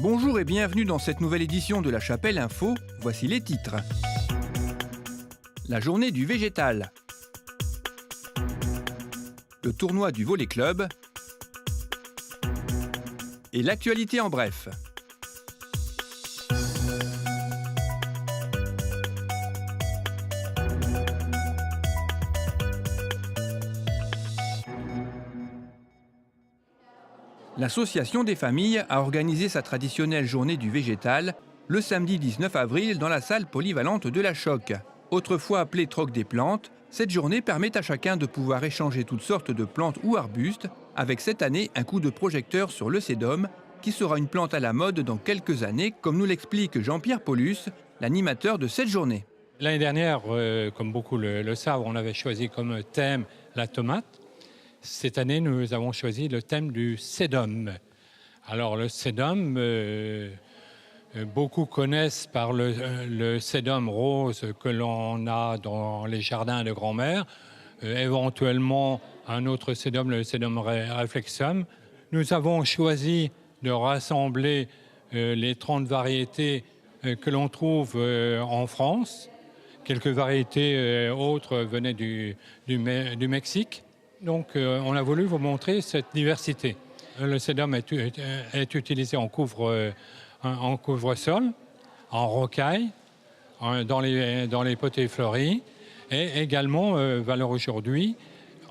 Bonjour et bienvenue dans cette nouvelle édition de La Chapelle Info. Voici les titres. La journée du végétal. Le tournoi du Volley Club. Et l'actualité en bref. L'Association des familles a organisé sa traditionnelle journée du végétal le samedi 19 avril dans la salle polyvalente de la Choc. Autrefois appelée Troc des plantes, cette journée permet à chacun de pouvoir échanger toutes sortes de plantes ou arbustes, avec cette année un coup de projecteur sur le sédum, qui sera une plante à la mode dans quelques années, comme nous l'explique Jean-Pierre Paulus, l'animateur de cette journée. L'année dernière, comme beaucoup le savent, on avait choisi comme thème la tomate. Cette année, nous avons choisi le thème du sédum. Alors le sédum, beaucoup connaissent par le sédum rose que l'on a dans les jardins de grand-mère, éventuellement un autre sédum, le sédum réflexum. Nous avons choisi de rassembler les 30 variétés que l'on trouve en France. Quelques variétés autres venaient du Mexique. Donc, on a voulu vous montrer cette diversité. Le sédum est utilisé en couvre-sol, en rocaille, dans les potées fleuries et également, valeur aujourd'hui,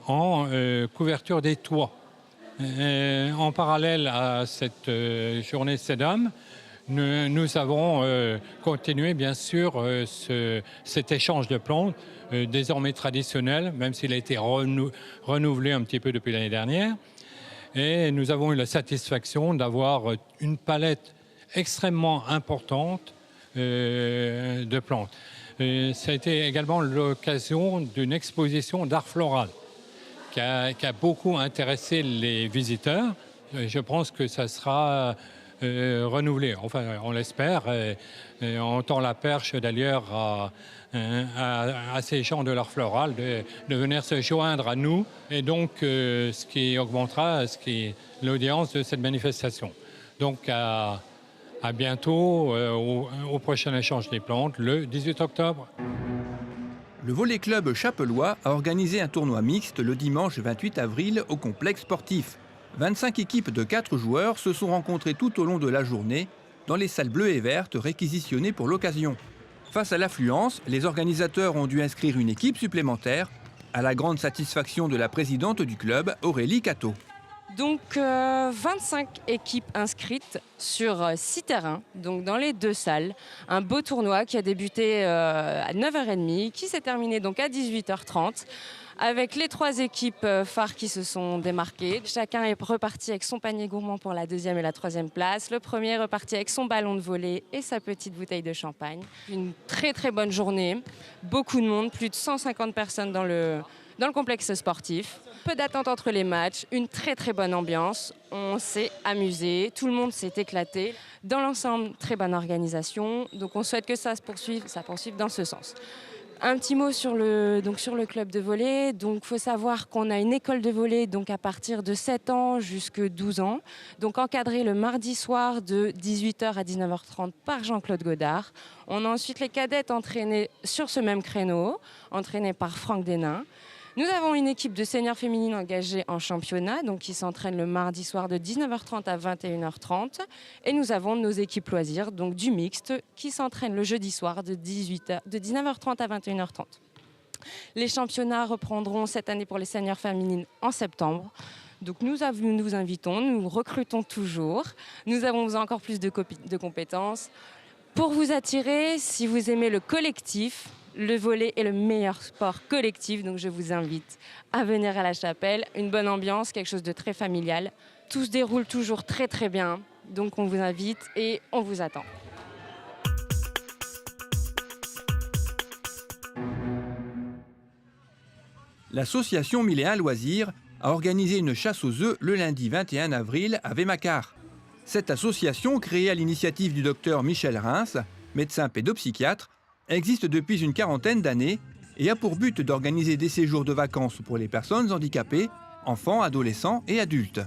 en couverture des toits. En parallèle à cette journée sédum, nous avons continué, bien sûr, cet échange de plantes, désormais traditionnel, même s'il a été renouvelé un petit peu depuis l'année dernière. Et nous avons eu la satisfaction d'avoir une palette extrêmement importante de plantes. Ça a été également l'occasion d'une exposition d'art floral qui a beaucoup intéressé les visiteurs. Je pense que ça sera renouvelé. Enfin, on l'espère. On tend la perche d'ailleurs à ces gens de l'art floral de venir se joindre à nous et donc ce qui augmentera l'audience de cette manifestation. Donc à bientôt au prochain échange des plantes le 18 octobre. Le Volley Club Chapellois a organisé un tournoi mixte le dimanche 28 avril au complexe sportif. 25 équipes de 4 joueurs se sont rencontrées tout au long de la journée dans les salles bleues et vertes réquisitionnées pour l'occasion. Face à l'affluence, les organisateurs ont dû inscrire une équipe supplémentaire, à la grande satisfaction de la présidente du club, Aurélie Cateau. Donc 25 équipes inscrites sur 6 terrains, donc dans les 2 salles. Un beau tournoi qui a débuté à 9h30, qui s'est terminé donc à 18h30. Avec les 3 équipes phares qui se sont démarquées. Chacun est reparti avec son panier gourmand pour la 2e et la 3e place. Le premier est reparti avec son ballon de volley et sa petite bouteille de champagne. Une très très bonne journée. Beaucoup de monde, plus de 150 personnes dans le complexe sportif. Peu d'attente entre les matchs, une très très bonne ambiance. On s'est amusé, tout le monde s'est éclaté. Dans l'ensemble, très bonne organisation. Donc on souhaite que ça poursuive dans ce sens. Un petit mot sur le club de volley. Donc, faut savoir qu'on a une école de volley donc à partir de 7 ans jusqu'à 12 ans. Donc, encadré le mardi soir de 18h à 19h30 par Jean-Claude Godard. On a ensuite les cadettes entraînées sur ce même créneau, entraînées par Franck Denain. Nous avons une équipe de seniors féminines engagées en championnat, donc qui s'entraînent le mardi soir de 19h30 à 21h30. Et nous avons nos équipes loisirs, donc du mixte, qui s'entraînent le jeudi soir de 19h30 à 21h30. Les championnats reprendront cette année pour les seniors féminines en septembre. Donc nous vous invitons, nous recrutons toujours. Nous avons encore plus de compétences. Pour vous attirer, si vous aimez le collectif, le volley est le meilleur sport collectif, donc je vous invite à venir à la chapelle. Une bonne ambiance, quelque chose de très familial. Tout se déroule toujours très très bien, donc on vous invite et on vous attend. L'association 1001 Loisirs a organisé une chasse aux œufs le lundi 21 avril à Vémacar. Cette association, créée à l'initiative du docteur Michel Reims, médecin pédopsychiatre, existe depuis une quarantaine d'années et a pour but d'organiser des séjours de vacances pour les personnes handicapées, enfants, adolescents et adultes.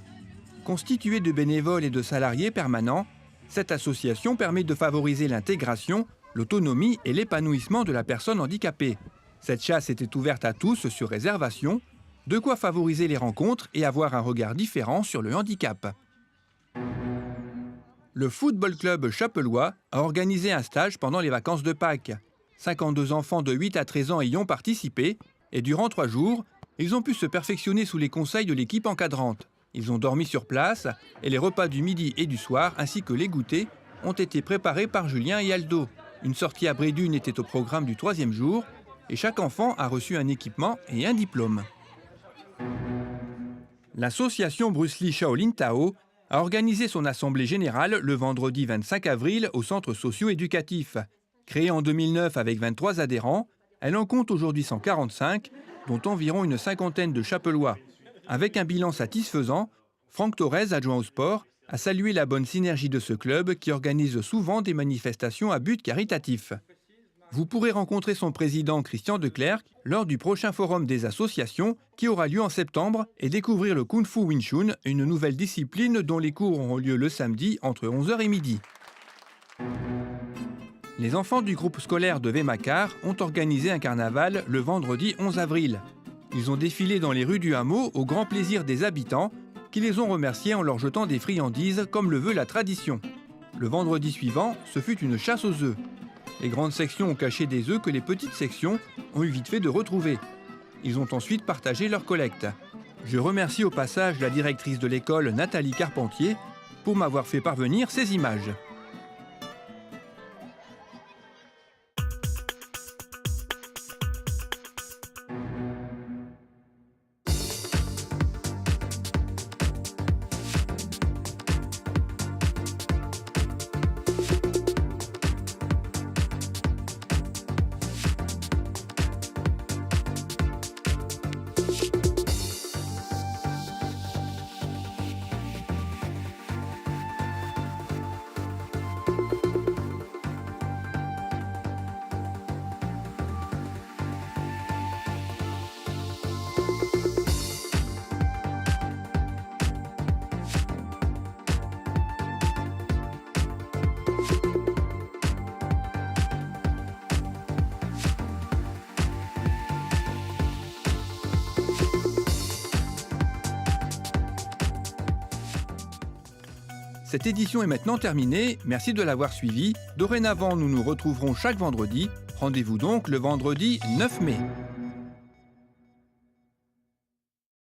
Constituée de bénévoles et de salariés permanents, Cette association permet de favoriser l'intégration, l'autonomie et l'épanouissement de la personne handicapée. Cette chasse était ouverte à tous sur réservation, de quoi favoriser les rencontres et avoir un regard différent sur le handicap. Le football club chapellois a organisé un stage pendant les vacances de Pâques. 52 enfants de 8 à 13 ans y ont participé et durant 3 jours, ils ont pu se perfectionner sous les conseils de l'équipe encadrante. Ils ont dormi sur place et les repas du midi et du soir ainsi que les goûters ont été préparés par Julien et Aldo. Une sortie à Brédune était au programme du 3e jour et chaque enfant a reçu un équipement et un diplôme. L'association Bruce Lee Shaolin Tao a organisé son assemblée générale le vendredi 25 avril au centre socio-éducatif. Créée en 2009 avec 23 adhérents, elle en compte aujourd'hui 145, dont environ une cinquantaine de chapellois. Avec un bilan satisfaisant, Franck Torres, adjoint au sport, a salué la bonne synergie de ce club qui organise souvent des manifestations à but caritatif. Vous pourrez rencontrer son président Christian Declercq lors du prochain forum des associations qui aura lieu en septembre et découvrir le Kung Fu Wing Chun, une nouvelle discipline dont les cours auront lieu le samedi entre 11h et midi. Les enfants du groupe scolaire de Vémacar ont organisé un carnaval le vendredi 11 avril. Ils ont défilé dans les rues du hameau au grand plaisir des habitants qui les ont remerciés en leur jetant des friandises comme le veut la tradition. Le vendredi suivant, ce fut une chasse aux œufs. Les grandes sections ont caché des œufs que les petites sections ont eu vite fait de retrouver. Ils ont ensuite partagé leur collecte. Je remercie au passage la directrice de l'école, Nathalie Carpentier, pour m'avoir fait parvenir ces images. Cette édition est maintenant terminée, merci de l'avoir suivie. Dorénavant, nous nous retrouverons chaque vendredi. Rendez-vous donc le vendredi 9 mai.